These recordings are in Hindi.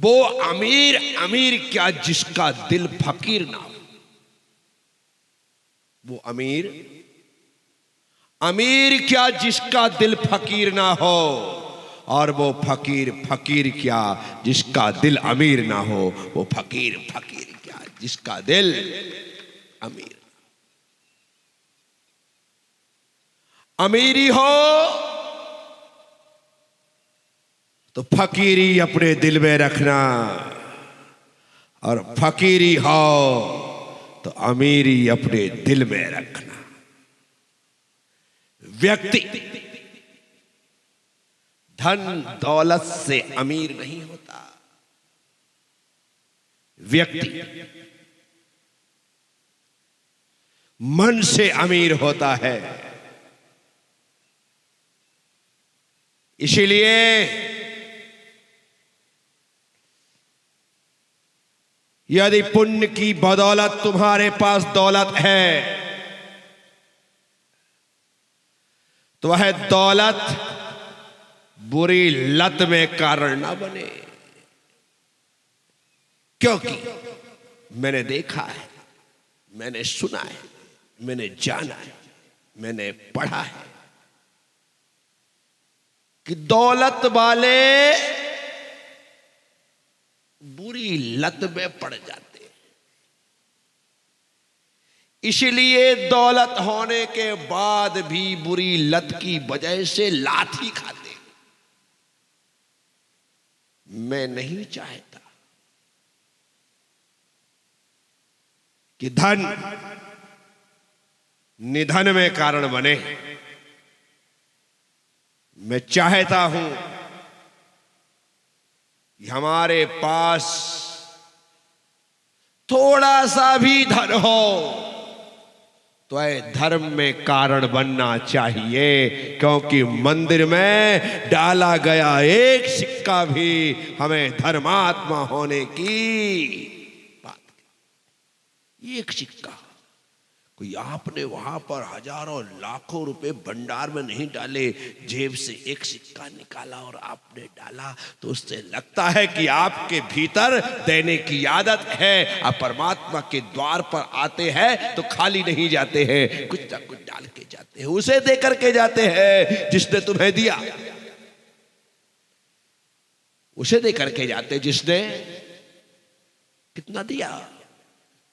वो अमीर अमीर क्या जिसका दिल फकीर ना हो। वो अमीर अमीर क्या जिसका दिल फकीर ना हो, और वो फकीर फकीर क्या जिसका दिल अमीर ना हो। वो फकीर फकीर क्या जिसका दिल अमीर। अमीरी हो तो फकीरी अपने दिल में रखना, और फकीरी हो तो अमीरी अपने दिल में रखना। व्यक्ति धन दौलत से अमीर नहीं होता। व्यक्ति मन से अमीर होता है। इसीलिए यदि पुण्य की बदौलत तुम्हारे पास दौलत है तो वह दौलत बुरी लत में कारण ना बने। क्योंकि मैंने देखा है, मैंने सुना है, मैंने जाना है, मैंने पढ़ा है कि दौलत वाले बुरी लत में पड़ जाते हैं। इसलिए दौलत होने के बाद भी बुरी लत की वजह से लाठी खाते। मैं नहीं चाहता कि धन निधन में कारण बने। मैं चाहता हूं कि हमारे पास थोड़ा सा भी धन हो तो धर्म में कारण बनना चाहिए। क्योंकि मंदिर में डाला गया एक सिक्का भी हमें धर्मात्मा होने की बात। एक सिक्का कोई आपने वहां पर हजारों लाखों रुपए भंडार में नहीं डाले, जेब से एक सिक्का निकाला और आपने डाला, तो उससे लगता है कि आपके भीतर देने की आदत है। आप परमात्मा के द्वार पर आते हैं तो खाली नहीं जाते हैं, कुछ ना कुछ डाल के जाते हैं। उसे दे करके जाते हैं जिसने तुम्हें दिया, उसे दे करके जाते जिसने कितना दिया,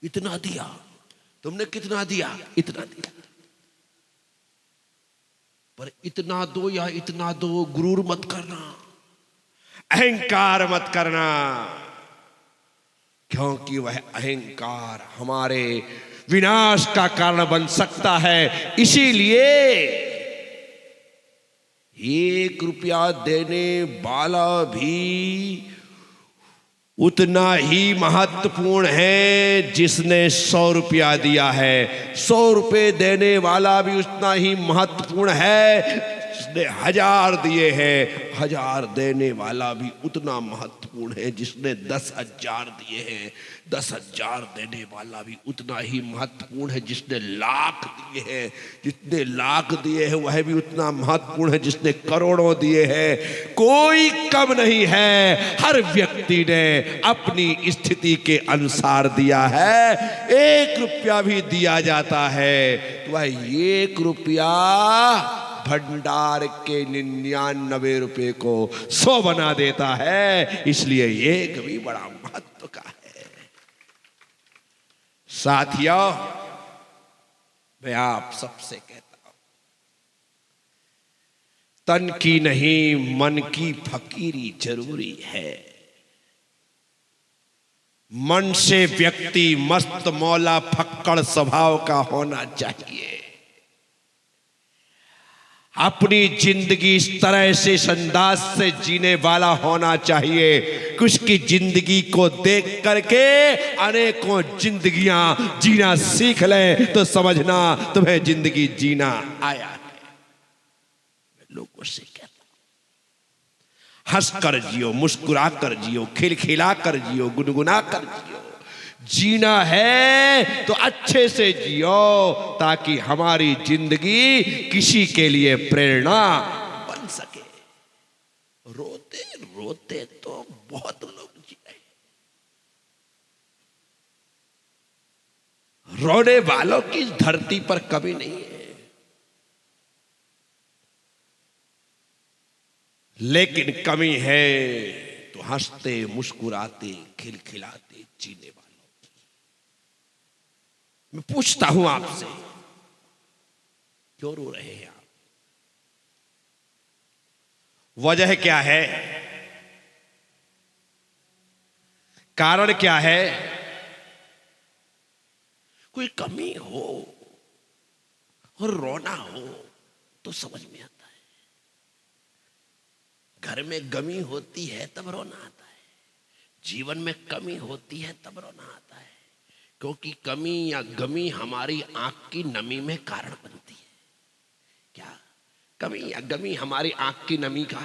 इतना दिया। तुमने कितना दिया, इतना दिया। पर इतना दो या इतना दो, गुरूर मत करना, अहंकार मत करना। क्योंकि वह अहंकार हमारे विनाश का कारण बन सकता है। इसीलिए 1 रुपया देने वाला भी उतना ही महत्वपूर्ण है जिसने 100 रुपया दिया है। 100 रुपये देने वाला भी उतना ही महत्वपूर्ण है जिसने 1000 दिए हैं। 1000 देने वाला भी उतना महत्वपूर्ण है जिसने 10,000 दिए हैं। 10,000 देने वाला भी उतना ही महत्वपूर्ण है जिसने लाख दिए हैं। जितने लाख दिए हैं वह भी उतना महत्वपूर्ण है जिसने करोड़ों दिए हैं। कोई कम नहीं है, हर व्यक्ति ने अपनी स्थिति के अनुसार दिया है। 1 रुपया भी दिया जाता है तो वह 1 रुपया भंडार के 99 रुपए को 100 बना देता है। इसलिए 1 भी बड़ा महत्व का है। साथियों, मैं आप सबसे कहता हूं, तन की नहीं मन की फकीरी जरूरी है। मन से व्यक्ति मस्त मौला फक्कड़ स्वभाव का होना चाहिए। अपनी जिंदगी इस तरह से इस अंदाज से जीने वाला होना चाहिए कि उसकी जिंदगी को देख करके अनेकों जिंदगियां जीना सीख लें तो समझना तुम्हें जिंदगी जीना आया है। मैं लोगों से कहता हूं, हंस कर जियो, मुस्कुरा कर जियो, खिलखिला कर जियो, गुनगुना कर जियो। जीना है तो अच्छे से जियो ताकि हमारी जिंदगी किसी के लिए प्रेरणा बन सके। रोते रोते तो बहुत लोग जी रोने वालों की धरती पर कभी नहीं है, लेकिन कमी है तो हंसते मुस्कुराते खिलखिलाते जीने वालों की। मैं पूछता हूं आपसे, क्यों रो रहे हैं आप? वजह क्या है? कारण क्या है? कोई कमी हो और रोना हो तो समझ में आता है। घर में गमी होती है तब रोना आता है, जीवन में कमी होती है तब रोना आता है, क्योंकि कमी या गमी हमारी आंख की नमी में कारण बनती है। क्या कमी या गमी हमारी आंख की नमी का?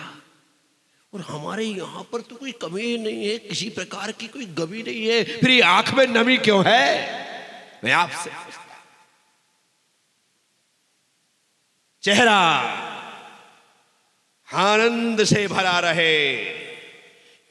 और हमारे यहां पर तो कोई कमी ही नहीं है, किसी प्रकार की कोई गमी नहीं है, फिर ये आंख में नमी क्यों है? मैं आपसे चेहरा आनंद से भरा रहे।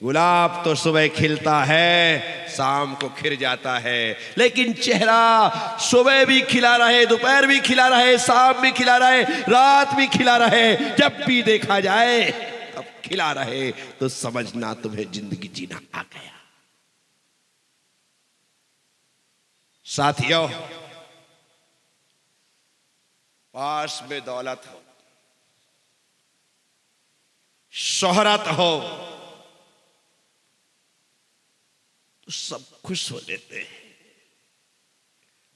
गुलाब तो सुबह खिलता है, शाम को खिर जाता है, लेकिन चेहरा सुबह भी खिला रहे, दोपहर भी खिला रहे, शाम भी खिला रहे, रात भी खिला रहे, जब भी देखा जाए तब खिला रहे, तो समझना तुम्हें जिंदगी जीना आ गया। साथियों, पास में दौलत हो, शोहरत हो तो सब खुश हो लेते हैं,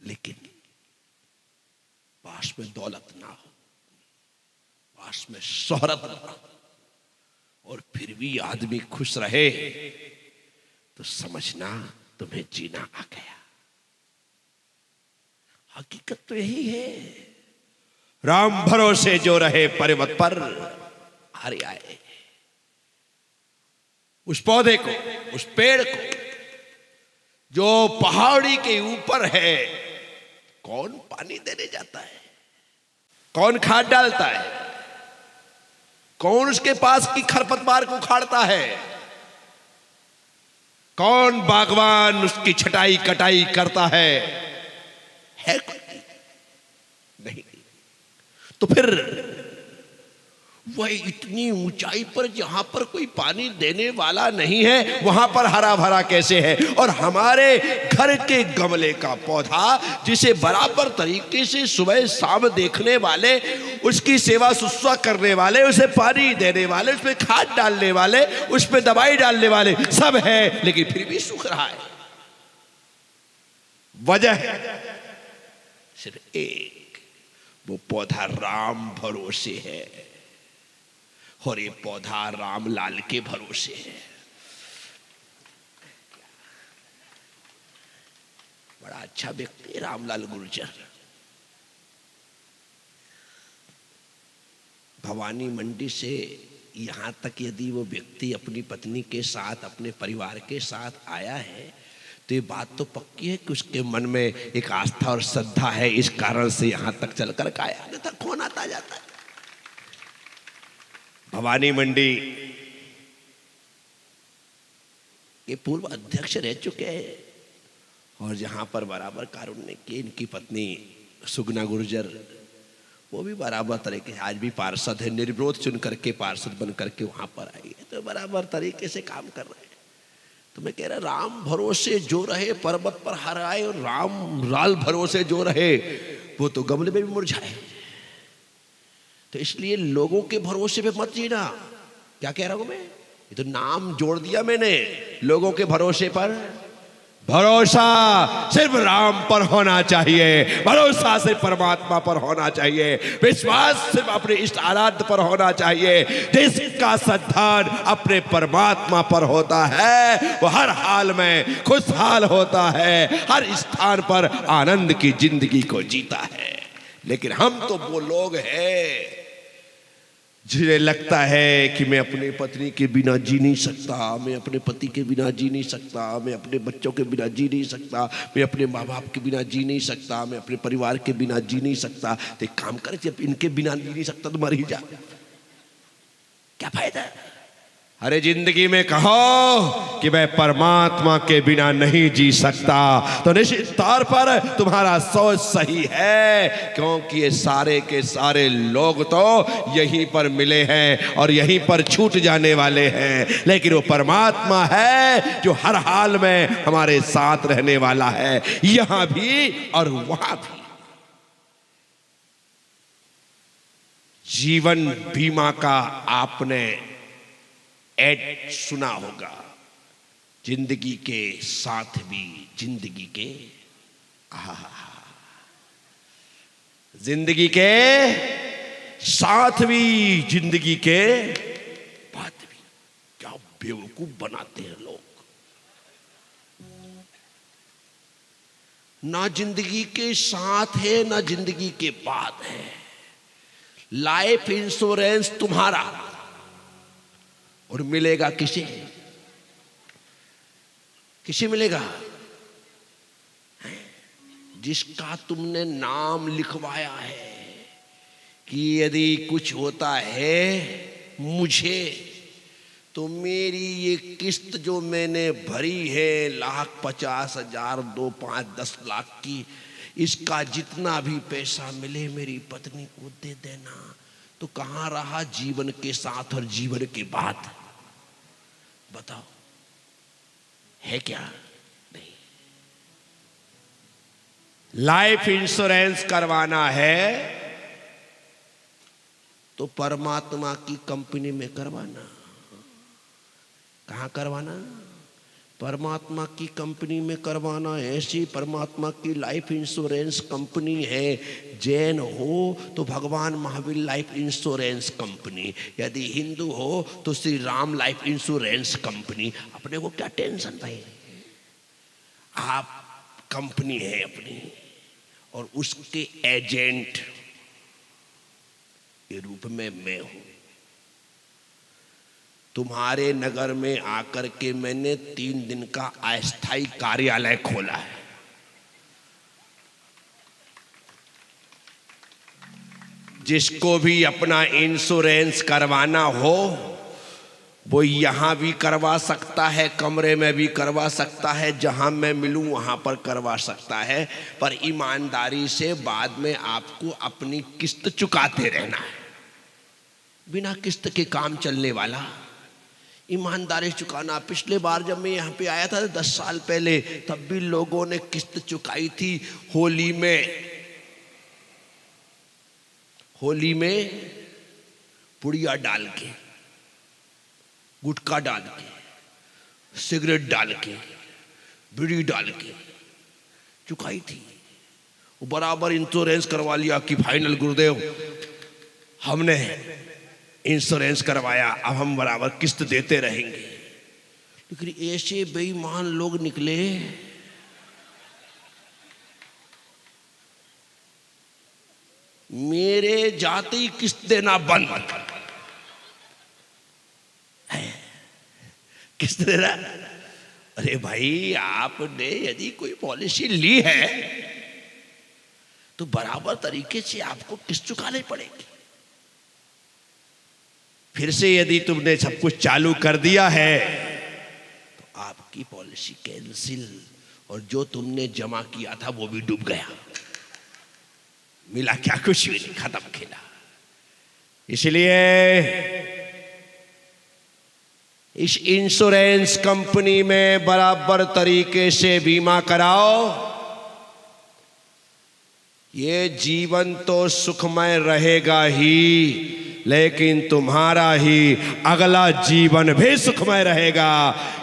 लेकिन पास में दौलत ना हो, पास में शोहरत ना हो, और फिर भी आदमी खुश रहे तो समझना तुम्हें जीना आ गया। हकीकत तो यही है। राम भरोसे जो रहे पर्वत पर हारे आए। उस पौधे को, उस पेड़ को जो पहाड़ी के ऊपर है, कौन पानी देने जाता है? कौन खाद डालता है? कौन उसके पास की खरपतवार को उखाड़ता है? कौन बागवान उसकी छटाई कटाई करता है कोई? नहीं। तो फिर वह इतनी ऊंचाई पर जहां पर कोई पानी देने वाला नहीं है, वहां पर हरा भरा कैसे है? और हमारे घर के गमले का पौधा, जिसे बराबर तरीके से सुबह शाम देखने वाले, उसकी सेवा शुश्रूषा करने वाले, उसे पानी देने वाले, उसमें खाद डालने वाले, उसमें दवाई डालने वाले सब है, लेकिन फिर भी सूख रहा है। वजह सिर्फ एक, वो पौधा राम भरोसे है, और ये पौधा रामलाल के भरोसे है। बड़ा अच्छा व्यक्ति रामलाल गुर्जर। भवानी मंडी से यहां तक यदि वो व्यक्ति अपनी पत्नी के साथ, अपने परिवार के साथ आया है, तो ये बात तो पक्की है कि उसके मन में एक आस्था और श्रद्धा है, इस कारण से यहां तक चलकर आया, नहीं तो कौन आता जाता है। भवानी मंडी के पूर्व अध्यक्ष रह चुके हैं, और जहां पर बराबर कारुण्य की इनकी पत्नी सुगना गुर्जर, वो भी बराबर तरीके से आज भी पार्षद है, निर्विरोध चुन करके पार्षद बन करके वहां पर आई है, तो बराबर तरीके से काम कर रहे हैं। तो मैं कह रहा, राम भरोसे जो रहे पर्वत पर हर आए, और राम लाल भरोसे जो रहे वो तो गमले में भी मुरझाए। तो इसलिए लोगों के भरोसे पे मत जीना। क्या कह रहा हूं मैं? ये तो नाम जोड़ दिया मैंने, लोगों के भरोसे पर। भरोसा सिर्फ राम पर होना चाहिए, भरोसा सिर्फ परमात्मा पर होना चाहिए, विश्वास सिर्फ अपने इष्ट आराध्य पर होना चाहिए। जिसका श्रद्धान अपने परमात्मा पर होता है, वो हर हाल में खुशहाल होता है, हर स्थान पर आनंद की जिंदगी को जीता है। लेकिन हम तो वो लोग हैं जिन्हें लगता है कि मैं अपने पत्नी के बिना जी नहीं सकता, मैं अपने पति के बिना जी नहीं सकता, मैं अपने बच्चों के बिना जी नहीं सकता, मैं अपने माँ बाप के बिना जी नहीं सकता, मैं अपने परिवार के बिना जी नहीं सकता। तो एक काम कर, जब इनके बिना जी नहीं सकता तो मर ही जा, क्या फायदा? अरे जिंदगी में कहो कि मैं परमात्मा के बिना नहीं जी सकता, तो निश्चित तौर पर तुम्हारा सोच सही है, क्योंकि ये सारे के सारे लोग तो यहीं पर मिले हैं और यहीं पर छूट जाने वाले हैं। लेकिन वो परमात्मा है जो हर हाल में हमारे साथ रहने वाला है, यहां भी और वहां भी। जीवन बीमा का आपने ऐड सुना होगा, जिंदगी के साथ भी जिंदगी के जिंदगी के साथ भी जिंदगी के बाद भी। क्या बेवकूफ बनाते हैं लोग। ना जिंदगी के साथ है ना जिंदगी के बाद है। लाइफ इंश्योरेंस तुम्हारा, और मिलेगा किसे? किसे मिलेगा? जिसका तुमने नाम लिखवाया है कि यदि कुछ होता है मुझे, तो मेरी ये किस्त जो मैंने भरी है 1,50,000, 2, 5, 10 लाख की, इसका जितना भी पैसा मिले मेरी पत्नी को दे देना। तो कहाँ रहा जीवन के साथ और जीवन के बाद? बताओ, है क्या? नहीं। लाइफ इंश्योरेंस करवाना है तो परमात्मा की कंपनी में करवाना। कहाँ करवाना? परमात्मा की कंपनी में करवाना। ऐसी परमात्मा की लाइफ इंश्योरेंस कंपनी है। जैन हो तो भगवान महावीर लाइफ इंश्योरेंस कंपनी, यदि हिंदू हो तो Shri Ram life insurance company. अपने को क्या टेंशन भाई? आप कंपनी है अपनी, और उसके एजेंट के रूप में मैं हूं। तुम्हारे नगर में आकर के मैंने 3 दिन का अस्थायी कार्यालय खोला है। जिसको भी अपना इंश्योरेंस करवाना हो वो यहां भी करवा सकता है, कमरे में भी करवा सकता है, जहां मैं मिलूं वहां पर करवा सकता है। पर ईमानदारी से बाद में आपको अपनी किस्त चुकाते रहना है। बिना किस्त के काम चलने वाला, ईमानदारी चुकाना। पिछले बार जब मैं यहाँ पे आया था 10 साल पहले, तब भी लोगों ने किस्त चुकाई थी। होली में पुड़िया डाल के, गुटखा डाल के, सिगरेट डाल के, बीड़ी डाल के चुकाई थी। वो बराबर इंश्योरेंस करवा लिया कि फाइनल गुरुदेव हमने इंश्योरेंस करवाया, अब हम बराबर किस्त देते रहेंगे। लेकिन ऐसे बेईमान लोग निकले, मेरे जाते ही किस्त देना बंद। किस्त देना? अरे भाई, आपने यदि कोई पॉलिसी ली है तो बराबर तरीके से आपको किस्त चुकानी पड़ेगी। फिर से यदि तुमने सब कुछ चालू कर दिया है तो आपकी पॉलिसी कैंसिल, और जो तुमने जमा किया था वो भी डूब गया। मिला क्या? कुछ भी नहीं, खत्म खेला। इसलिए इस इंश्योरेंस कंपनी में बराबर तरीके से बीमा कराओ। ये जीवन तो सुखमय रहेगा ही, लेकिन तुम्हारा ही अगला जीवन भी सुखमय रहेगा।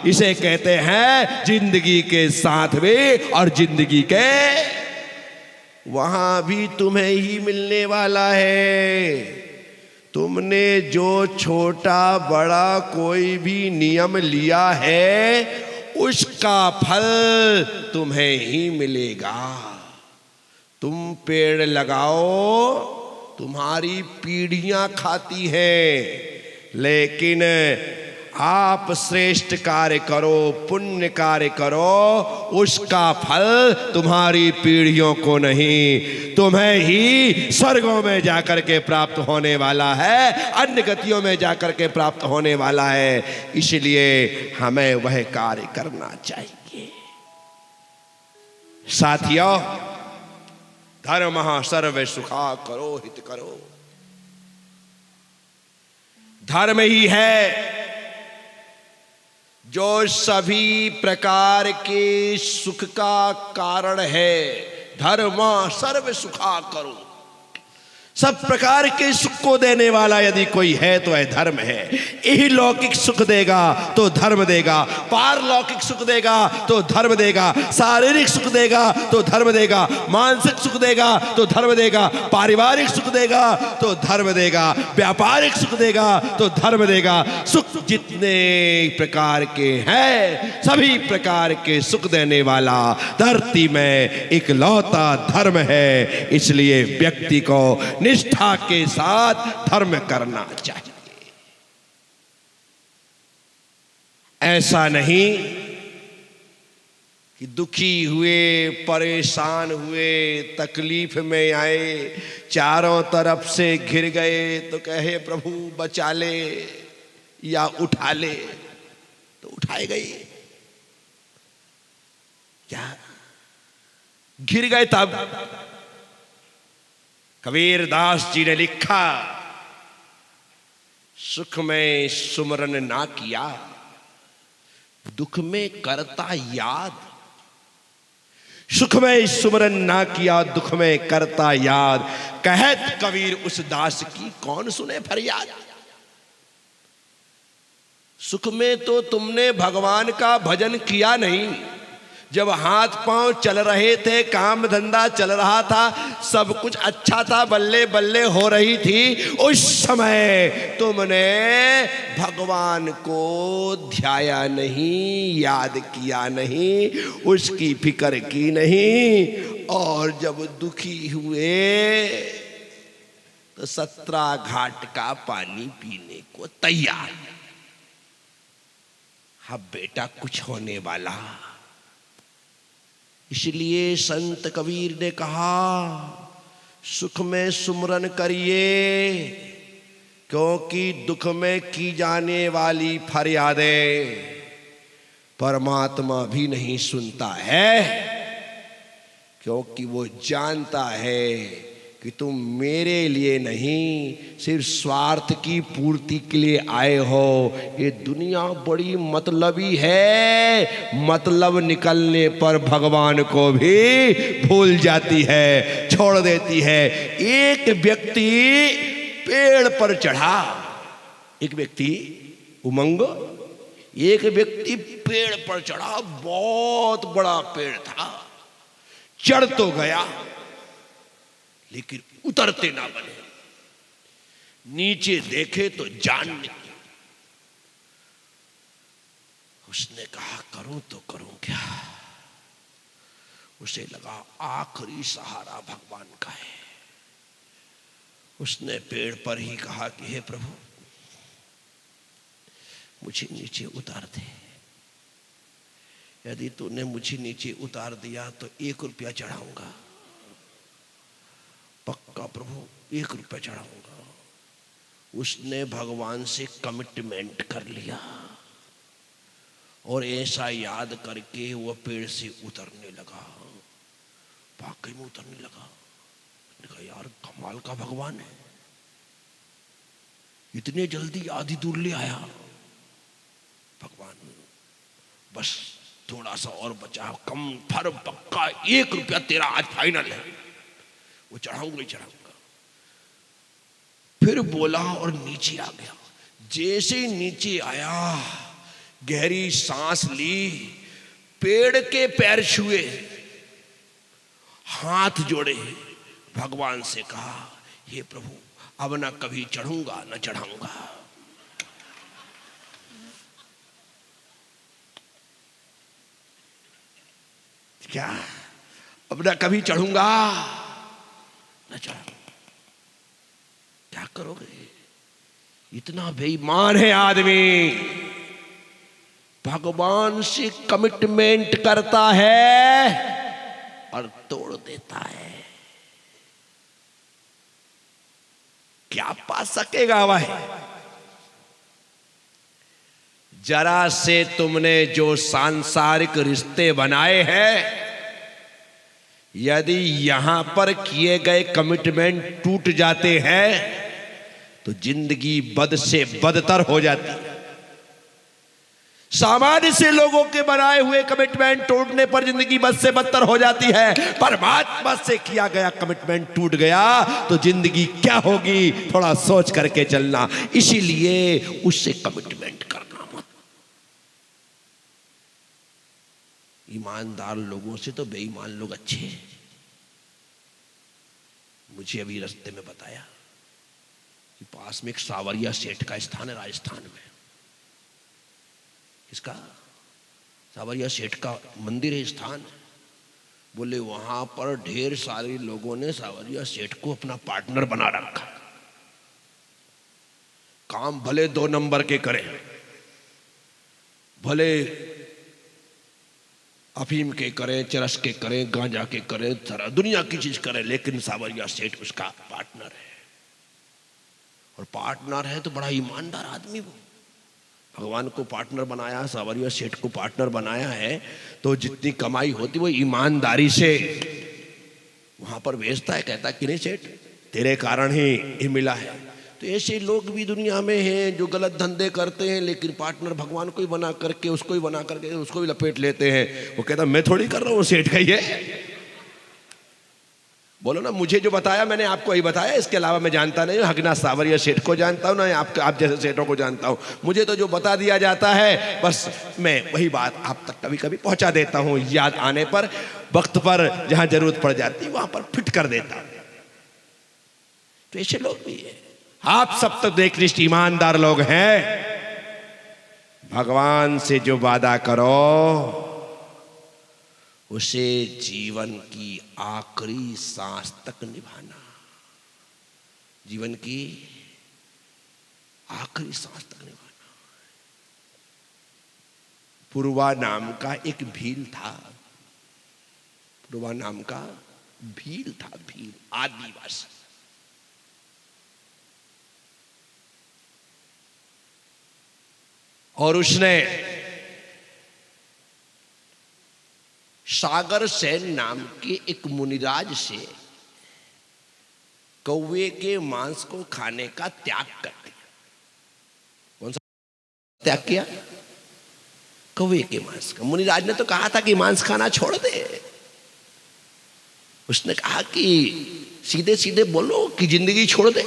इसे कहते हैं जिंदगी के साथ भी और जिंदगी के वहां भी तुम्हें ही मिलने वाला है। तुमने जो छोटा बड़ा कोई भी नियम लिया है उसका फल तुम्हें ही मिलेगा। तुम पेड़ लगाओ, तुम्हारी पीढ़ियां खाती हैं, लेकिन आप श्रेष्ठ कार्य करो, पुण्य कार्य करो, उसका फल तुम्हारी पीढ़ियों को नहीं, तुम्हें ही स्वर्गों में जाकर के प्राप्त होने वाला है, अन्य गतियों में जाकर के प्राप्त होने वाला है। इसलिए हमें वह कार्य करना चाहिए। साथियों, धर्मः सर्व सुखा करो हित करो। धर्म ही है जो सभी प्रकार के सुख का कारण है। धर्म सर्व सुखा करो। सब प्रकार के सुख को देने वाला यदि कोई है तो वह धर्म है। यही लौकिक सुख देगा तो धर्म देगा, पारलौकिक सुख देगा तो धर्म देगा, शारीरिक सुख देगा तो धर्म देगा, मानसिक सुख देगा तो धर्म देगा, पारिवारिक सुख देगा तो धर्म देगा, व्यापारिक सुख देगा तो धर्म देगा। सुख जितने प्रकार के हैं, सभी प्रकार के सुख देने वाला धरती में इकलौता धर्म है। इसलिए व्यक्ति को निष्ठा के साथ धर्म करना चाहिए। ऐसा नहीं कि दुखी हुए, परेशान हुए, तकलीफ में आए, चारों तरफ से घिर गए तो कहे प्रभु बचा ले या उठा ले, तो उठाए गए क्या? घिर गए तब। कबीर दास जी ने लिखा, सुख में सुमरन ना किया, दुख में करता याद। सुख में सुमरन ना किया, दुख में करता याद। कहत कबीर उस दास की कौन सुने फरियाद। सुख में तो तुमने भगवान का भजन किया नहीं। जब हाथ पांव चल रहे थे, काम धंधा चल रहा था, सब कुछ अच्छा था, बल्ले बल्ले हो रही थी, उस समय तुमने भगवान को ध्याया नहीं, याद किया नहीं, उसकी फिक्र की नहीं। और जब दुखी हुए तो 17 घाट का पानी पीने को तैयार। हाँ बेटा, कुछ होने वाला। इसलिए संत कबीर ने कहा, सुख में सुमरन करिए, क्योंकि दुख में की जाने वाली फरियादें परमात्मा भी नहीं सुनता है, क्योंकि वो जानता है कि तुम मेरे लिए नहीं, सिर्फ स्वार्थ की पूर्ति के लिए आए हो। ये दुनिया बड़ी मतलबी है, मतलब निकलने पर भगवान को भी भूल जाती है, छोड़ देती है। एक व्यक्ति पेड़ पर चढ़ा, एक व्यक्ति उमंग, एक व्यक्ति पेड़ पर चढ़ा, बहुत बड़ा पेड़ था, चढ़ तो गया लेकिन उतरते ना बने। नीचे देखे तो जान निकली। उसने कहा करूं तो करूं क्या। उसे लगा आखिरी सहारा भगवान का है। उसने पेड़ पर ही कहा कि हे प्रभु, मुझे नीचे उतार दे। यदि तूने मुझे नीचे उतार दिया तो 1 रुपया चढ़ाऊंगा। पक्का प्रभु, 1 रुपया चढ़ाऊंगा। उसने भगवान से कमिटमेंट कर लिया और ऐसा याद करके वह पेड़ से उतरने लगा। वाकई में उतरने लगा। मैंने कहा यार, कमाल का भगवान है, इतने जल्दी आधी दूर ले आया। भगवान बस थोड़ा सा और बचा, कम फर पक्का 1 रुपया तेरा आज फाइनल है, वो चढ़ाऊंगा ही चढ़ाऊंगा। फिर बोला और नीचे आ गया। जैसे नीचे आया, गहरी सांस ली, पेड़ के पैर छुए, हाथ जोड़े, भगवान से कहा हे प्रभु, अब ना कभी चढ़ूंगा ना चढ़ाऊंगा। क्या? अब ना कभी चढ़ूंगा ना चढ़ाऊंगा। क्या करोगे? इतना बेईमान है आदमी। भगवान से कमिटमेंट करता है और तोड़ देता है। क्या पा सकेगा वह? जरा से तुमने जो सांसारिक रिश्ते बनाए हैं, यदि यहां पर किए गए कमिटमेंट टूट जाते हैं तो जिंदगी बद से बदतर हो जाती है। सामान्य से लोगों के बनाए हुए कमिटमेंट टूटने पर जिंदगी बद से बदतर हो जाती है। परमात्मा से किया गया कमिटमेंट टूट गया तो जिंदगी क्या होगी, थोड़ा सोच करके चलना। इसीलिए उससे कमिटमेंट करना मत। ईमानदार लोगों से तो बेईमान लोग अच्छे हैं। मुझे अभी रास्ते में बताया कि पास में एक सावरिया सेठ का स्थान है राजस्थान में। इसका सावरिया सेठ का मंदिर है, स्थान। बोले वहां पर ढेर सारे लोगों ने सावरिया सेठ को अपना पार्टनर बना रखा। काम भले 2 नंबर के करें, भले अफीम के करें, चरस के करें, गांजा के करें, सारा दुनिया की चीज करें, लेकिन सावरिया सेठ उसका पार्टनर है। और पार्टनर है तो बड़ा ईमानदार आदमी वो। भगवान को पार्टनर बनाया, सावरिया सेठ को पार्टनर बनाया है, तो जितनी कमाई होती वो ईमानदारी से वहां पर भेजता है। कहता कि नहीं सेठ, तेरे कारण ही ये मिला है। तो ऐसे लोग भी दुनिया में हैं जो गलत धंधे करते हैं, लेकिन पार्टनर भगवान को ही बना करके, उसको ही बना करके उसको भी लपेट लेते हैं। वो कहता मैं थोड़ी कर रहा हूँ, सेठ का ही है। बोलो ना, मुझे जो बताया मैंने आपको ही बताया, इसके अलावा मैं जानता नहीं हूँ। ना सावरिया सेठ को जानता हूँ ना आप जैसे सेठों को जानता हूँ। मुझे तो जो बता दिया जाता है बस मैं वही बात आप तक कभी कभी पहुंचा देता हूँ। याद आने पर, वक्त पर, जहां जरूरत पड़ जाती है वहां पर फिट कर देता। तो ऐसे लोग भी है। आप सब तो एकनिष्ठ ईमानदार लोग हैं। भगवान से जो वादा करो उसे जीवन की आखिरी सांस तक निभाना। जीवन की आखिरी सांस तक निभाना। पूर्वा नाम का एक भील था। पूर्वा नाम का भील था, भील आदिवासी। और उसने सागर सेन नाम के एक मुनिराज से कौवे के मांस को खाने का त्याग कर दिया। कौन सा त्याग किया? कौवे के मांस का। मुनिराज ने तो कहा था कि मांस खाना छोड़ दे। उसने कहा कि सीधे सीधे बोलो कि जिंदगी छोड़ दे,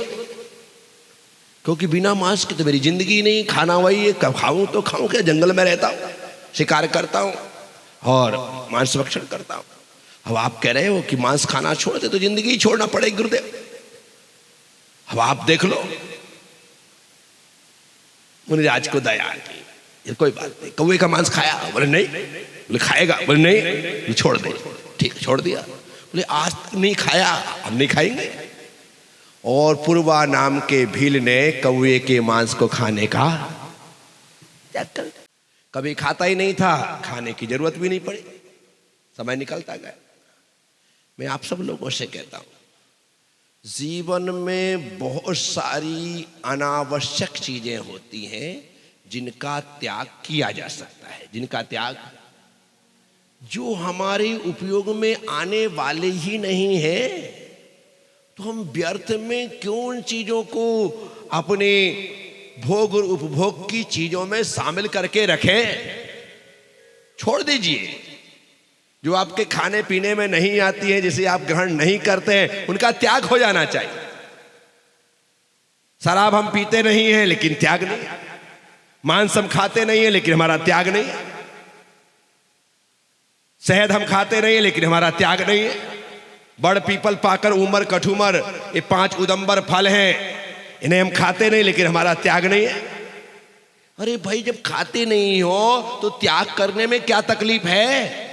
क्योंकि बिना मांस के तो मेरी जिंदगी नहीं। खाना वही है, कब खाऊं तो खाऊं क्या? जंगल में रहता हूं, शिकार करता हूं और मांस भक्षण करता हूं। अब आप कह रहे हो कि मांस खाना छोड़ दे तो जिंदगी छोड़ना पड़ेगी गुरुदेव। अब आप देख लो। मुनिराज को दया की, ये कोई बात नहीं। कौवे का मांस खाया? बोले नहीं। बोले खाएगा? बोले नहीं। छोड़ दे। ठीक, छोड़ दिया। बोले आज तक नहीं खाया, हम नहीं खाएंगे। और पूर्वा नाम के भील ने कौवे के मांस को खाने का त्याग कर दिया। कभी खाता ही नहीं था, खाने की जरूरत भी नहीं पड़ी, समय निकलता गया। मैं आप सब लोगों से कहता हूं, जीवन में बहुत सारी अनावश्यक चीजें होती हैं जिनका त्याग किया जा सकता है। जिनका त्याग, जो हमारे उपयोग में आने वाले ही नहीं है, तो हम व्यर्थ में क्यों उन चीजों को अपने भोग और उपभोग की चीजों में शामिल करके रखें। छोड़ दीजिए। जो आपके खाने पीने में नहीं आती है, जिसे आप ग्रहण नहीं करते हैं, उनका त्याग हो जाना चाहिए। शराब हम पीते नहीं हैं लेकिन त्याग नहीं। मांस हम खाते नहीं है लेकिन हमारा त्याग नहीं। शहद हम खाते नहीं है लेकिन हमारा त्याग नहीं है। बड़ पीपल पाकर उमर कठुमर, ये 5 उदंबर फल हैं, इन्हें हम खाते नहीं लेकिन हमारा त्याग नहीं है। अरे भाई, जब खाते नहीं हो तो त्याग करने में क्या तकलीफ है?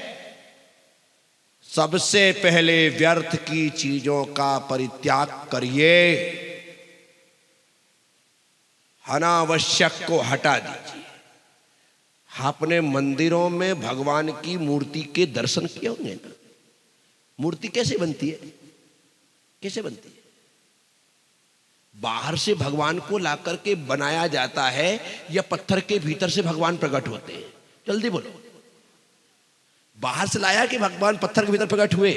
सबसे पहले व्यर्थ की चीजों का परित्याग करिए, अनावश्यक को हटा दीजिए। आपने मंदिरों में भगवान की मूर्ति के दर्शन किए होंगे ना। मूर्ति कैसे बनती है? कैसे बनती है? बाहर से भगवान को ला करके बनाया जाता है या पत्थर के भीतर से भगवान प्रकट होते हैं? जल्दी बोलो। बाहर से लाया कि भगवान पत्थर के भीतर प्रकट हुए?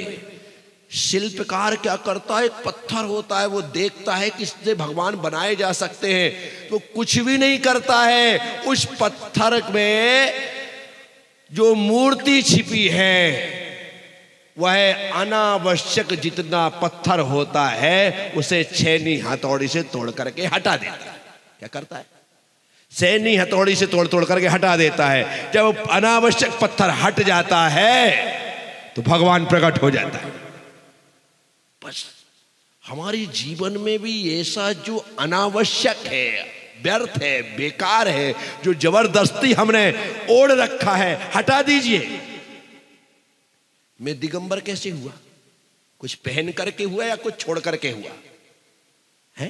शिल्पकार क्या करता है, एक पत्थर होता है, वो देखता है कि इससे भगवान बनाए जा सकते हैं, तो कुछ भी नहीं करता है। उस पत्थर में जो मूर्ति छिपी है वह अनावश्यक जितना पत्थर होता है उसे छेनी हथौड़ी से तोड़ करके हटा देता है। क्या करता है? छेनी हथौड़ी से तोड़ तोड़ करके हटा देता है। जब अनावश्यक पत्थर हट जाता है तो भगवान प्रकट हो जाता है। बस हमारे जीवन में भी ऐसा जो अनावश्यक है, व्यर्थ है, बेकार है, जो जबरदस्ती हमने ओढ़ रखा है, हटा दीजिए। मैं दिगंबर कैसे हुआ? कुछ पहन करके हुआ या कुछ छोड़ करके हुआ है?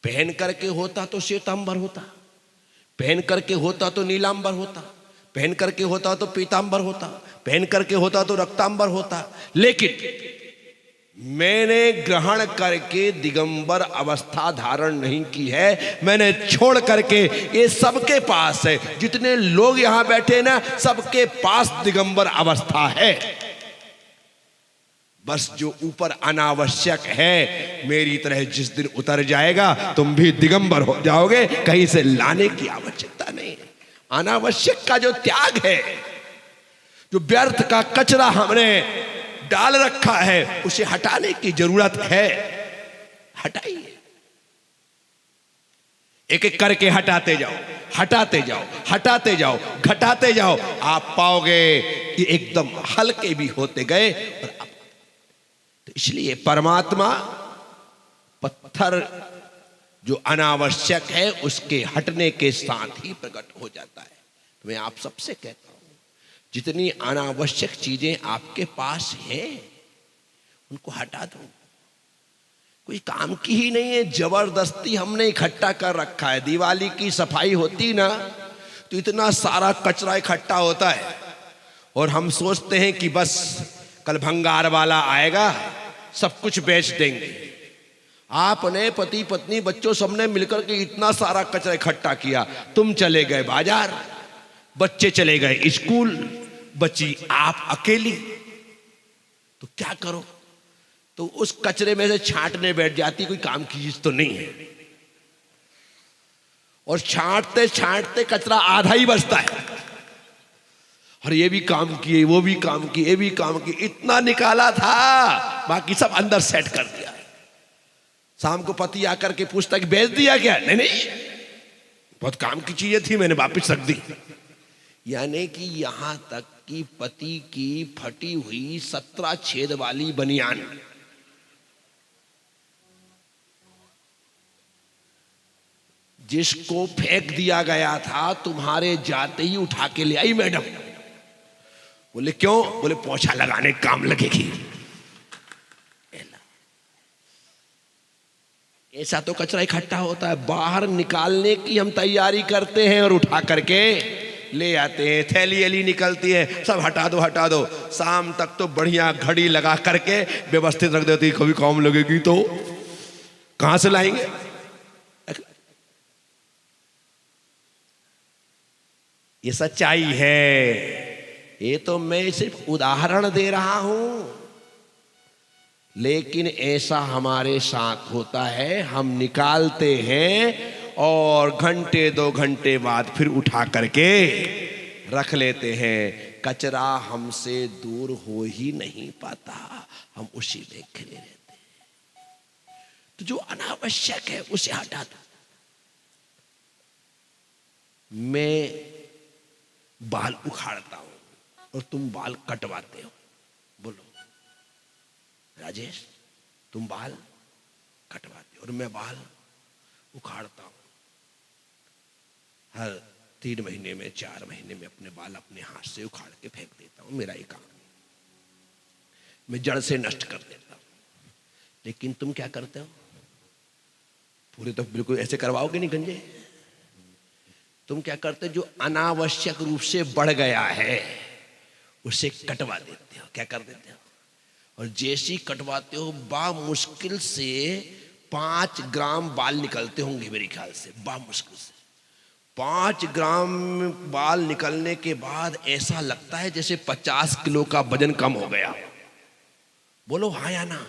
पहन करके होता तो श्वेतांबर होता, पहन करके होता तो नीलांबर होता, पहन करके होता तो पीतांबर होता, पहन करके होता तो रक्तांबर होता। लेकिन मैंने ग्रहण करके दिगंबर अवस्था धारण नहीं की है, मैंने छोड़ करके, ये सबके पास है, जितने लोग यहां बैठे ना सबके पास दिगंबर अवस्था है। बस जो ऊपर अनावश्यक है मेरी तरह जिस दिन उतर जाएगा तुम भी दिगंबर हो जाओगे, कहीं से लाने की आवश्यकता नहीं है। अनावश्यक का जो त्याग है, जो व्यर्थ का कचरा हमने डाल रखा है, उसे हटाने की जरूरत है। हटाइए, एक एक करके हटाते जाओ, हटाते जाओ, हटाते जाओ, घटाते जाओ, आप पाओगे कि एकदम हल्के भी होते गए। और तो इसलिए परमात्मा पत्थर जो अनावश्यक है उसके हटने के साथ ही प्रकट हो जाता है। तो मैं आप सबसे कहता हूं, जितनी अनावश्यक चीजें आपके पास हैं उनको हटा दो। कोई काम की ही नहीं है, जबरदस्ती हमने इकट्ठा कर रखा है। दिवाली की सफाई होती ना तो इतना सारा कचरा इकट्ठा होता है और हम सोचते हैं कि बस कल भंगार वाला आएगा सब कुछ बेच देंगे। आपने पति पत्नी बच्चों सबने मिलकर के इतना सारा कचरा इकट्ठा किया, तुम चले गए बाजार, बच्चे चले गए स्कूल, बची आप अकेली, तो क्या करो? तो उस कचरे में से छांटने बैठ जाती, कोई काम की चीज तो नहीं है। और छांटते छांटते कचरा आधा ही बचता है, और ये भी काम किए, वो भी काम किए, ये भी काम किए, इतना निकाला था, बाकी सब अंदर सेट कर दिया। शाम को पति आकर के पूछता कि बेच दिया क्या? नहीं नहीं, बहुत काम की चीजें थी, मैंने वापस रख दी। यानी कि यहां तक कि पति की फटी हुई 17 छेद वाली बनियान जिसको फेंक दिया गया था, तुम्हारे जाते ही उठा के ले आई मैडम। बोले क्यों? बोले पोछा लगाने काम लगेगी। ऐसा तो कचरा इकट्ठा होता है, बाहर निकालने की हम तैयारी करते हैं और उठा करके ले आते हैं। थैली एली निकलती है, सब हटा दो हटा दो। शाम तक तो बढ़िया घड़ी लगा करके व्यवस्थित रख देती, कभी काम लगेगी तो कहां से लाएंगे? ये सच्चाई है। ये तो मैं सिर्फ उदाहरण दे रहा हूं, लेकिन ऐसा हमारे साथ होता है। हम निकालते हैं और घंटे 2 घंटे बाद फिर उठा करके रख लेते हैं। कचरा हमसे दूर हो ही नहीं पाता, हम उसी में घिरे रहते हैं। तो जो अनावश्यक है उसे हटा दो। मैं बाल उखाड़ता हूं और तुम बाल कटवाते हो। बोलो राजेश, तुम बाल कटवाते हो और मैं बाल उखाड़ता हूं। हर 3 महीने में 4 महीने में अपने बाल अपने हाथ से उखाड़ के फेंक देता हूं, मेरा ये काम है। मैं जड़ से नष्ट कर देता हूं। लेकिन तुम क्या करते हो? पूरे तो बिल्कुल ऐसे करवाओगे नहीं गंजे। तुम क्या करते हो, जो अनावश्यक रूप से बढ़ गया है उसे कटवा देते हो। क्या कर देते हो? और जैसे ही कटवाते हो बा मुश्किल से 5 ग्राम बाल निकलते होंगे मेरे ख्याल से, बा मुश्किल से 5 ग्राम बाल निकलने के बाद ऐसा लगता है जैसे 50 किलो का वजन कम हो गया। बोलो हाँ या ना?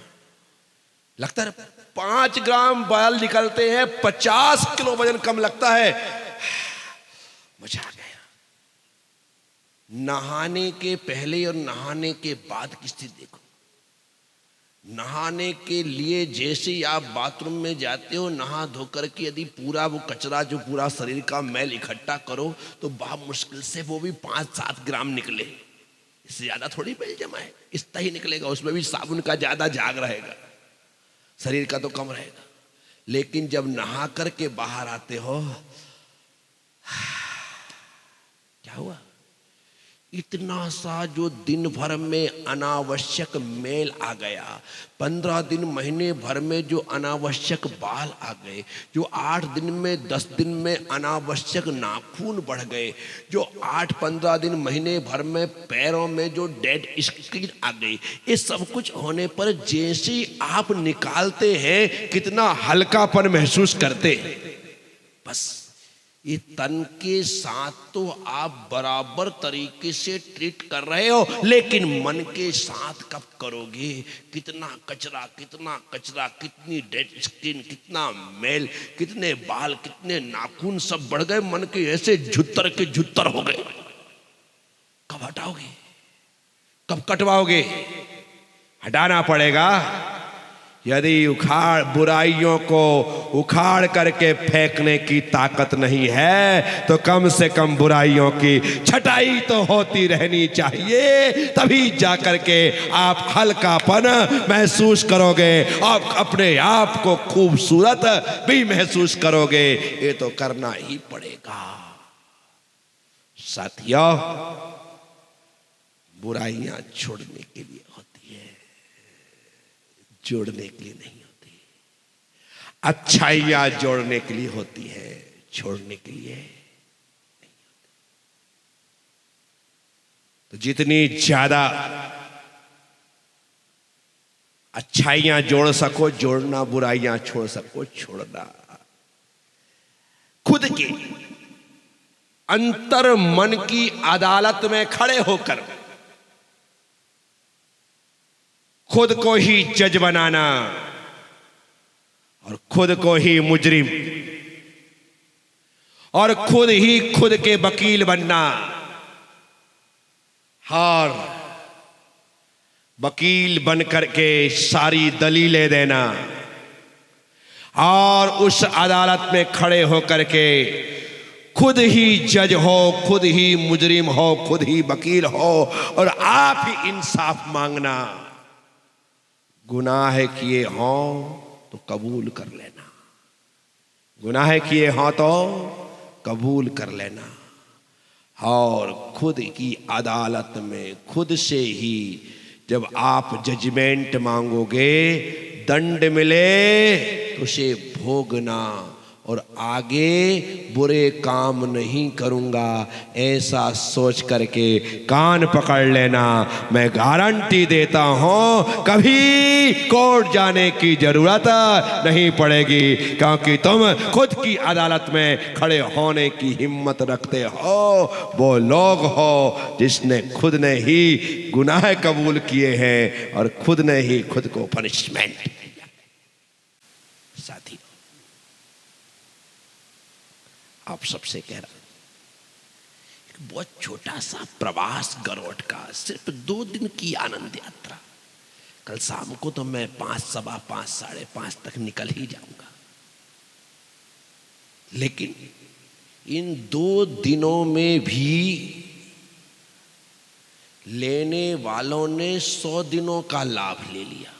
लगता है 5 ग्राम बाल निकलते हैं, 50 किलो वजन कम लगता है। मजा आ गया। नहाने के पहले और नहाने के बाद की स्थिति देखो। नहाने के लिए जैसे ही आप बाथरूम में जाते हो, नहा धोकर के यदि पूरा वो कचरा जो पूरा शरीर का मैल इकट्ठा करो तो बहुत मुश्किल से वो भी 5-7 ग्राम निकले। इससे ज्यादा थोड़ी मैल जमा है, इतना ही निकलेगा। उसमें भी साबुन का ज्यादा झाग रहेगा, शरीर का तो कम रहेगा। लेकिन जब नहा करके बाहर आते हो, क्या हुआ? इतना सा जो दिन भर में अनावश्यक मेल आ गया, 15 दिन महीने भर में जो अनावश्यक बाल आ गए, जो 8 दिन में 10 दिन में अनावश्यक नाखून बढ़ गए, जो 8-15 दिन महीने भर में पैरों में जो डेड स्किन आ गई, ये सब कुछ होने पर जैसे आप निकालते हैं कितना हल्कापन महसूस करते हैं। बस ये तन के साथ तो आप बराबर तरीके से ट्रीट कर रहे हो, लेकिन मन के साथ कब करोगे? कितना कचरा, कितना कचरा, कितनी डेड स्किन, कितना मैल, कितने बाल, कितने नाखून सब बढ़ गए, मन के ऐसे झुत्तर के झुत्तर हो गए। कब हटाओगे? कब कटवाओगे? हटाना पड़ेगा। यदि बुराइयों को उखाड़ करके फेंकने की ताकत नहीं है तो कम से कम बुराइयों की छटाई तो होती रहनी चाहिए, तभी जाकर के आप हल्कापन महसूस करोगे और अपने आप को खूबसूरत भी महसूस करोगे। ये तो करना ही पड़ेगा। साथियों, बुराइयां छोड़ने के लिए होती है, जोड़ने के लिए नहीं होती। अच्छाइयां जोड़ने के लिए होती है, छोड़ने के लिए नहीं होती। तो जितनी ज्यादा अच्छाइयां जोड़ सको जोड़ना, बुराइयां छोड़ सको छोड़ना। खुद के अंतर मन की अदालत में खड़े होकर खुद को ही जज बनाना और खुद को ही मुजरिम और खुद ही खुद के वकील बनना, और वकील बनकर के सारी दलीलें देना और उस अदालत में खड़े होकर के खुद ही जज हो, खुद ही मुजरिम हो, खुद ही वकील हो और आप ही इंसाफ मांगना। गुनाह किए हो तो कबूल कर लेना, गुनाह किए हो तो कबूल कर लेना, और खुद की अदालत में खुद से ही जब आप जजमेंट मांगोगे, दंड मिले तो उसे भोगना और आगे बुरे काम नहीं करूंगा ऐसा सोच करके कान पकड़ लेना। मैं गारंटी देता हूं कभी कोर्ट जाने की जरूरत नहीं पड़ेगी, क्योंकि तुम खुद की अदालत में खड़े होने की हिम्मत रखते हो। वो लोग हो जिसने खुद ने ही गुनाह कबूल किए हैं और खुद ने ही खुद को पनिशमेंट दिया। साथी, आप सबसे कह रहा हूं, बहुत छोटा सा प्रवास गरुड़ का, सिर्फ 2 दिन की आनंद यात्रा। कल शाम को तो मैं 5, 5:15, 5:30 तक निकल ही जाऊंगा, लेकिन इन 2 दिनों में भी लेने वालों ने 100 दिनों का लाभ ले लिया,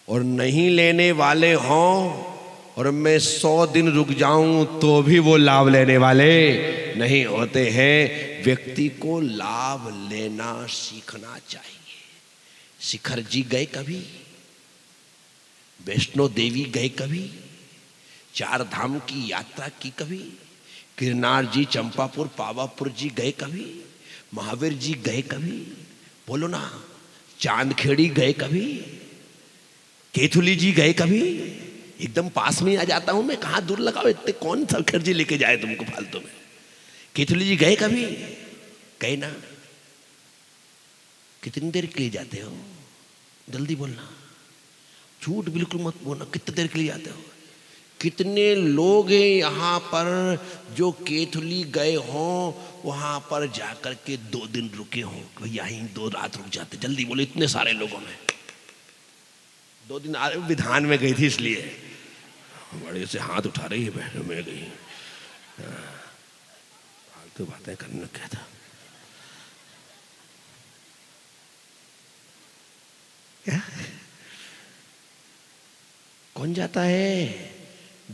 और नहीं लेने वाले हों और मैं 100 दिन रुक जाऊं तो भी वो लाभ लेने वाले नहीं होते हैं। व्यक्ति को लाभ लेना सीखना चाहिए। शिखर जी गए कभी? वैष्णो देवी गए कभी? 4 धाम की यात्रा की कभी? गिरनार जी, चंपापुर, पावापुर जी गए कभी? महावीर जी गए कभी? बोलो ना। चांदखेड़ी गए कभी? केथुली जी गए कभी? एकदम पास में आ जाता हूं मैं, कहां दूर लगाओ, इतने कौन सा खर्ची लेके जाए तुमको फालतू में। केथुली जी गए कभी? गए ना। कितनी देर के लिए जाते हो? जल्दी बोलना, झूठ बिल्कुल मत बोलना। कितनी देर के लिए जाते हो? कितने लोग हैं यहाँ पर जो केथुली गए हों, वहां पर जाकर के 2 दिन रुके हों, भैया यहीं 2 रात रुक जाते? जल्दी बोलो, इतने सारे लोगों में 2 दिन। विधान में गई थी इसलिए बड़े से हाथ उठा रही है बहन, में गई फालतू बातें करने क्या था। क्या? कौन जाता है?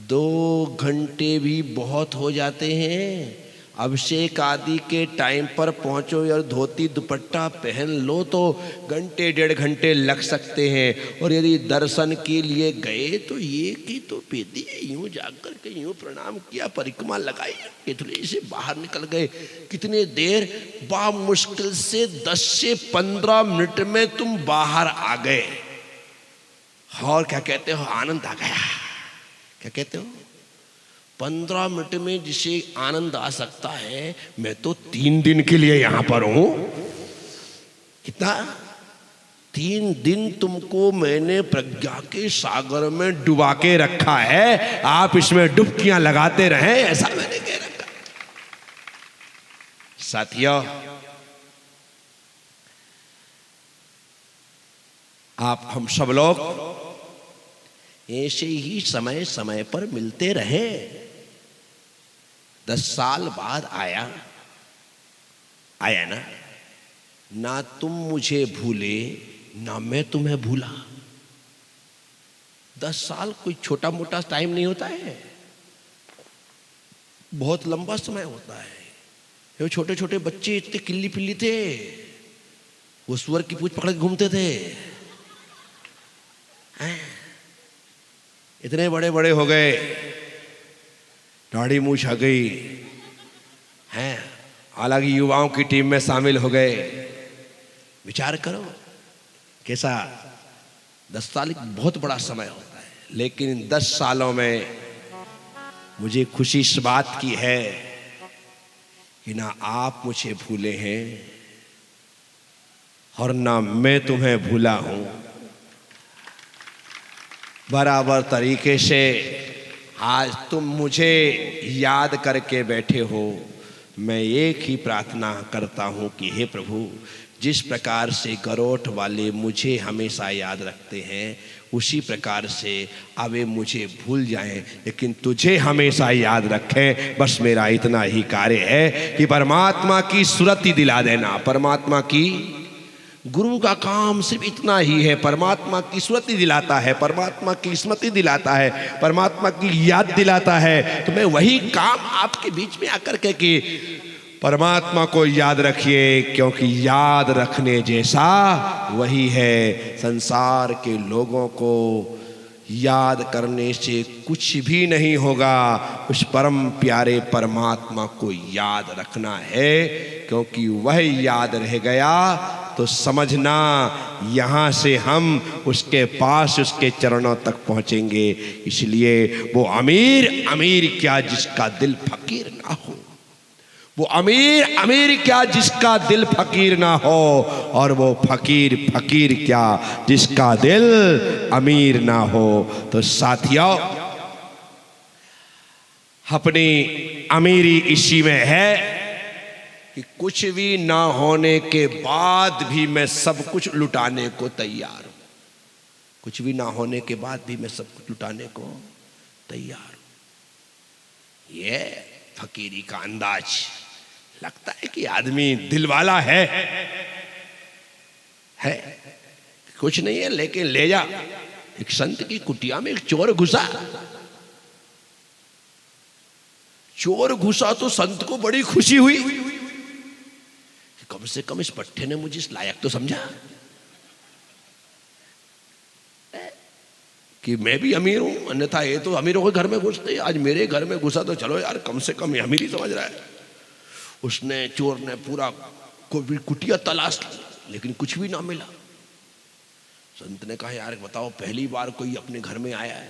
2 घंटे भी बहुत हो जाते हैं। अभिषेक आदि के टाइम पर पहुंचो और धोती दुपट्टा पहन लो तो घंटे 1.5 घंटे लग सकते हैं। और यदि दर्शन के लिए गए तो ये कि तो बेदी यूं जाकर के यूं प्रणाम किया, परिक्रमा लगाई, केथुली से बाहर निकल गए। कितने देर? बा मुश्किल से 10 से 15 मिनट में तुम बाहर आ गए। और क्या कहते हो? आनंद आ गया। क्या कहते हो? 15 मिनट में जिसे आनंद आ सकता है, मैं तो 3 दिन के लिए यहां पर हूं। कितना? 3 दिन तुमको मैंने प्रज्ञा के सागर में डुबा के रखा है, आप इसमें डुबकियां लगाते रहे, ऐसा मैंने कह रखा। साथियों, आप हम सब लोग ऐसे ही समय समय पर मिलते रहे। 10 साल बाद आया ना, ना तुम मुझे भूले ना मैं तुम्हें भूला। 10 साल कोई छोटा मोटा टाइम नहीं होता है, बहुत लंबा समय होता है। वो छोटे छोटे बच्चे इतने किल्ली पिल्ली थे, वो सुअर की पूंछ पकड़ के घूमते थे। इतने बड़े बड़े हो गए, दाढ़ी मूछ आ गई हैं, हालांकि युवाओं की टीम में शामिल हो गए। विचार करो कैसा 10 साल एक बहुत बड़ा समय होता है। लेकिन 10 सालों में मुझे खुशी इस बात की है कि ना आप मुझे भूले हैं और ना मैं तुम्हें भूला हूं। बराबर तरीके से आज तुम मुझे याद करके बैठे हो। मैं एक ही प्रार्थना करता हूं कि हे प्रभु, जिस प्रकार से गरोठ वाले मुझे हमेशा याद रखते हैं, उसी प्रकार से वे मुझे भूल जाएं लेकिन तुझे हमेशा याद रखें। बस मेरा इतना ही कार्य है कि परमात्मा की सुरति दिला देना। परमात्मा की, गुरु का काम सिर्फ इतना ही है, परमात्मा की स्मृति दिलाता है, परमात्मा की स्मृति दिलाता है, परमात्मा की याद दिलाता है। तो मैं वही काम आपके बीच में आकर के कि परमात्मा को याद रखिए, क्योंकि याद रखने जैसा वही है। संसार के लोगों को याद करने से कुछ भी नहीं होगा, उस परम प्यारे परमात्मा को याद रखना है। क्योंकि वह याद रह गया तो समझना यहाँ से हम उसके पास, उसके चरणों तक पहुँचेंगे। इसलिए वो अमीर अमीर क्या जिसका दिल फकीर ना हो, वो अमीर अमीर क्या जिसका दिल फकीर ना हो, और वो फकीर फकीर क्या जिसका दिल अमीर ना हो। तो साथियों, अपनी अमीरी इसी में है कि कुछ भी ना होने के बाद भी मैं सब कुछ लुटाने को तैयार हूं। कुछ भी ना होने के बाद भी मैं सब कुछ लुटाने को तैयार हूं। ये फकीरी का अंदाज। लगता है कि आदमी दिलवाला है, कुछ नहीं है, लेकिन ले जा। एक संत की कुटिया में एक चोर घुसा। चोर घुसा तो संत को बड़ी खुशी हुई, कम से कम इस पट्टे ने मुझे इस लायक तो समझा। कि मैं भी अमीर हूं, अन्यथा ये तो अमीरों के घर में घुसते, आज मेरे घर में घुसा तो चलो यार कम से कम ये अमीर ही समझ रहा है। उसने, चोर ने पूरा कोई कुटिया तलाश ली लेकिन कुछ भी ना मिला। संत ने कहा यार बताओ, पहली बार कोई अपने घर में आया है,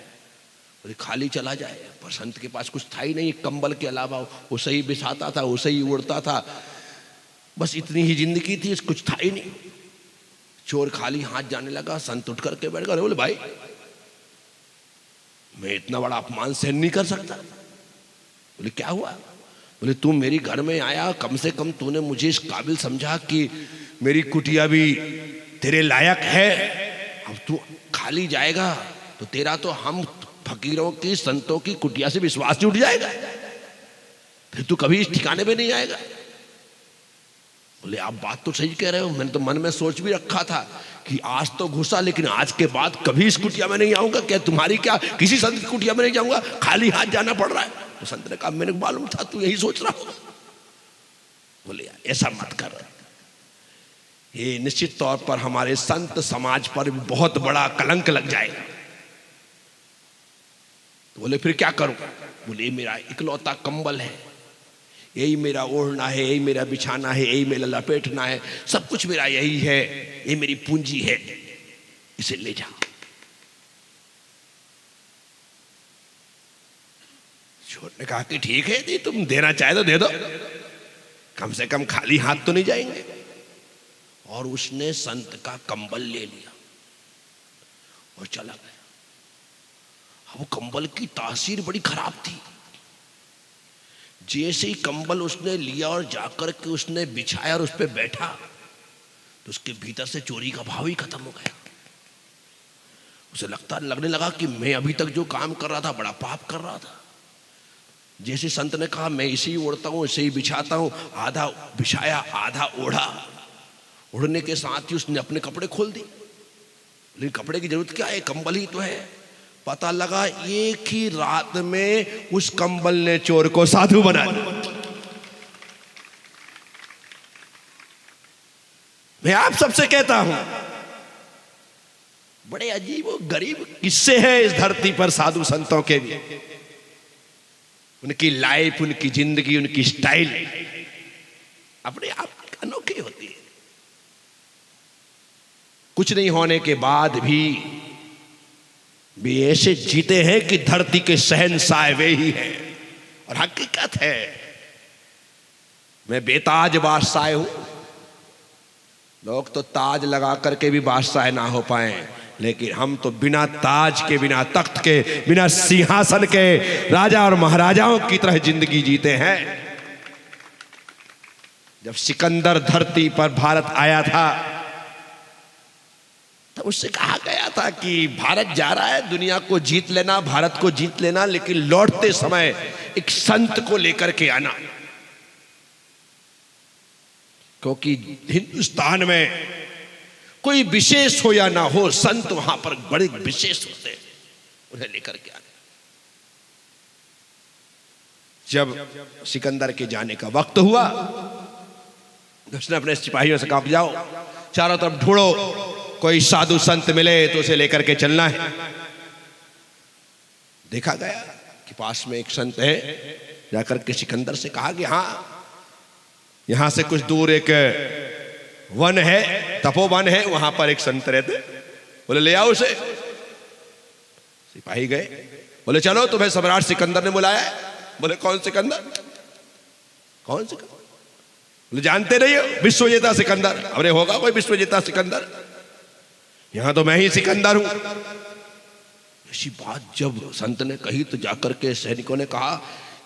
बोले खाली चला जाए। पर संत के पास कुछ था ही नहीं कंबल के अलावा, उसे ही बिछाता था, उसे ही उड़ता था, बस इतनी ही जिंदगी थी, कुछ था ही नहीं। चोर खाली हाथ जाने लगा। संत उठ करके बैठ गए, बोले भाई मैं इतना बड़ा अपमान सहन नहीं कर सकता। बोले क्या हुआ? बोले तू मेरी घर में आया, कम से कम तूने मुझे इस काबिल समझा कि मेरी कुटिया भी तेरे लायक है, अब तू खाली जाएगा तो तेरा तो हम फकीरों की, संतों की कुटिया से विश्वास जुट जाएगा, फिर तू कभी इस ठिकाने पे नहीं आएगा। बोले आप बात तो सही कह रहे हो, मैंने तो मन में सोच भी रखा था कि आज तो घुसा लेकिन आज के बाद कभी इस कुटिया में नहीं आऊंगा। क्या तुम्हारी, क्या किसी संत की कुटिया में नहीं जाऊंगा, खाली हाथ जाना पड़ रहा है। तो संत ने कहा मैंने मालूम था तू यही सोच रहा होगा। बोले यार ऐसा मत कर, ये निश्चित तौर पर हमारे संत समाज पर बहुत बड़ा कलंक लग जाएगा। तो बोले फिर क्या करूं? बोले मेरा इकलौता कंबल है, यही मेरा ओढ़ना है, यही मेरा बिछाना है, यही मेरा लपेटना है, सब कुछ मेरा यही है, ये मेरी पूंजी है, इसे ले जा। चोर ने कहा कि ठीक है दी, तुम देना चाहे तो दे दो, कम से कम खाली हाथ तो नहीं जाएंगे। और उसने संत का कंबल ले लिया और चला गया। अब कंबल की तासीर बड़ी खराब थी। जैसे ही कंबल उसने लिया और जाकर के उसने बिछाया और उस पर बैठा तो उसके भीतर से चोरी का भाव ही खत्म हो गया। उसे लगने लगा कि मैं अभी तक जो काम कर रहा था बड़ा पाप कर रहा था। जैसे संत ने कहा मैं इसे ही ओढ़ता हूं, इसे ही बिछाता हूं, आधा बिछाया आधा ओढ़ा, उड़ने के साथ ही उसने अपने कपड़े खोल दिए। लेकिन कपड़े की जरूरत क्या है, कंबल ही तो है। पता लगा एक ही रात में उस कंबल ने चोर को साधु बना दिया। मैं आप सबसे कहता हूं बड़े अजीब और गरीब किस्से हैं इस धरती पर साधु संतों के भी। उनकी लाइफ, उनकी जिंदगी, उनकी स्टाइल अपने आप अनोखी होती है। कुछ नहीं होने के बाद भी ऐसे जीते हैं कि धरती के शहंशाह वे ही हैं। और हकीकत है मैं बेताज बादशाह हूं। लोग तो ताज लगा करके भी बादशाह ना हो पाए, लेकिन हम तो बिना ताज के, बिना तख्त के, बिना सिंहासन के राजा और महाराजाओं की तरह जिंदगी जीते हैं। जब सिकंदर धरती पर भारत आया था तो उससे कहा गया था कि भारत जा रहा है दुनिया को जीत लेना, भारत को जीत लेना, लेकिन लौटते समय एक संत को लेकर के आना, क्योंकि हिंदुस्तान में कोई विशेष हो या ना हो, संत वहां पर बड़े विशेष होते हैं, उन्हें लेकर के आना। जब सिकंदर के जाने का वक्त हुआ, उसने अपने सिपाहियों से कहा जाओ चारों तरफ ढूंढो, कोई साधु संत मिले तो उसे लेकर के चलना है। देखा गया कि पास में एक संत है। जाकर के सिकंदर से कहा कि हाँ, यहां से कुछ दूर एक वन है, तपोवन है, वहां पर एक संत रहते। बोले ले आओ उसे। सिपाही गए, बोले चलो तुम्हें सम्राट सिकंदर ने बुलाया है। बोले कौन सिकंदर? कौन सिकंदर? बोले जानते नहीं हो, विश्व विजेता सिकंदर। अरे होगा कोई विश्व विजेता सिकंदर, यहां तो मैं ही सिकंदर हूं। ऐसी बात जब संत ने कही तो जाकर के सैनिकों ने कहा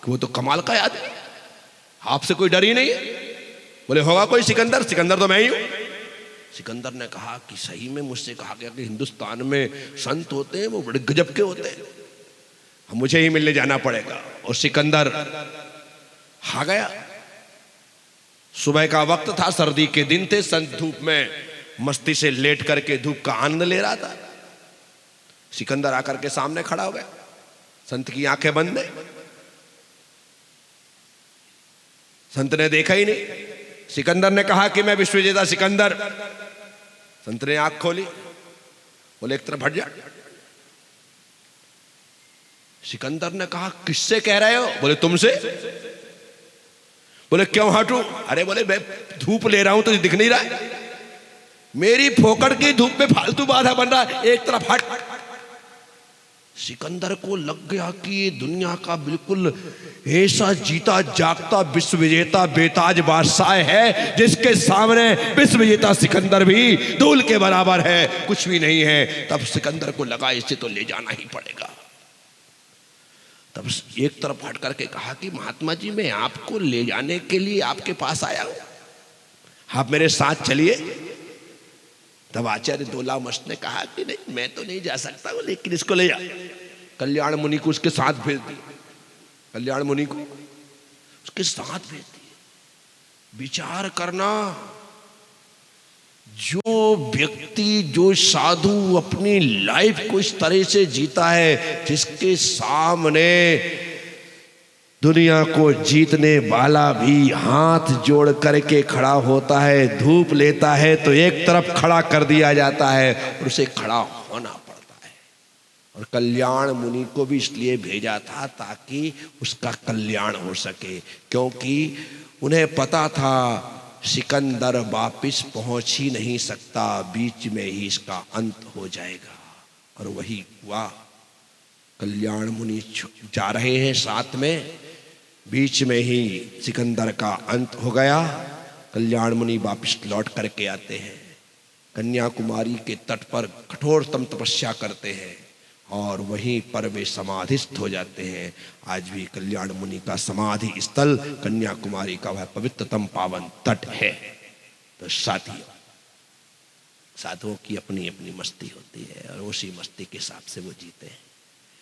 कि वो तो कमाल का आदमी, आपसे कोई डर ही नहीं है। बोले होगा कोई सिकंदर? सिकंदर तो मैं ही हूं। सिकंदर ने कहा कि सही में मुझसे कहा गया कि हिंदुस्तान में संत होते हैं वो बड़े गजब के होते हैं, मुझे ही मिलने जाना पड़ेगा। और सिकंदर आ गया। सुबह का वक्त था, सर्दी के दिन थे, संत धूप में मस्ती से लेट करके धूप का आनंद ले रहा था। सिकंदर आकर के सामने खड़ा हो गया। संत की आंखें बंद है, संत ने देखा ही नहीं। सिकंदर ने कहा कि मैं विश्व विजेता सिकंदर। संत ने आंख खोली, बोले एक तरफ हट जा। सिकंदर ने कहा किससे कह रहे हो? बोले तुमसे। बोले क्यों हटूं? अरे बोले मैं धूप ले रहा हूं तुझे दिख नहीं रहा है? मेरी फोकट की धूप में फालतू बाधा बन रहा है, एक तरफ हट। सिकंदर को लग गया कि ये दुनिया का बिल्कुल ऐसा जीता जागता विश्व विजेता बेताज बादशाह है जिसके सामने विश्व विजेता सिकंदर भी धूल के बराबर है, कुछ भी नहीं है। तब सिकंदर को लगा इसे तो ले जाना ही पड़ेगा। तब एक तरफ हट करके कहा कि महात्मा जी मैं आपको ले जाने के लिए आपके पास आया हूं, आप मेरे साथ चलिए। तब आचार्य दोला मस्त ने कहा कि नहीं मैं तो नहीं जा सकता हूं, लेकिन इसको ले जा। कल्याण मुनि को उसके साथ भेज दिया, कल्याण मुनि को उसके साथ भेज दिया। विचार करना, जो व्यक्ति जो साधु अपनी लाइफ को इस तरह से जीता है, जिसके सामने दुनिया को जीतने वाला भी हाथ जोड़ करके खड़ा होता है, धूप लेता है तो एक तरफ खड़ा कर दिया जाता है और उसे खड़ा होना पड़ता है। और कल्याण मुनि को भी इसलिए भेजा था ताकि उसका कल्याण हो सके, क्योंकि उन्हें पता था सिकंदर वापिस पहुंच ही नहीं सकता, बीच में ही इसका अंत हो जाएगा। और वही हुआ। कल्याण मुनि जा रहे हैं साथ में, बीच में ही सिकंदर का अंत हो गया। कल्याण मुनि वापिस लौट करके आते हैं, कन्याकुमारी के तट पर कठोरतम तपस्या करते हैं और वहीं पर वे समाधिस्थ हो जाते हैं। आज भी कल्याण मुनि का समाधि स्थल कन्याकुमारी का वह पवित्रतम पावन तट है। तो साधुओं की अपनी अपनी मस्ती होती है और उसी मस्ती के हिसाब से वो जीते हैं।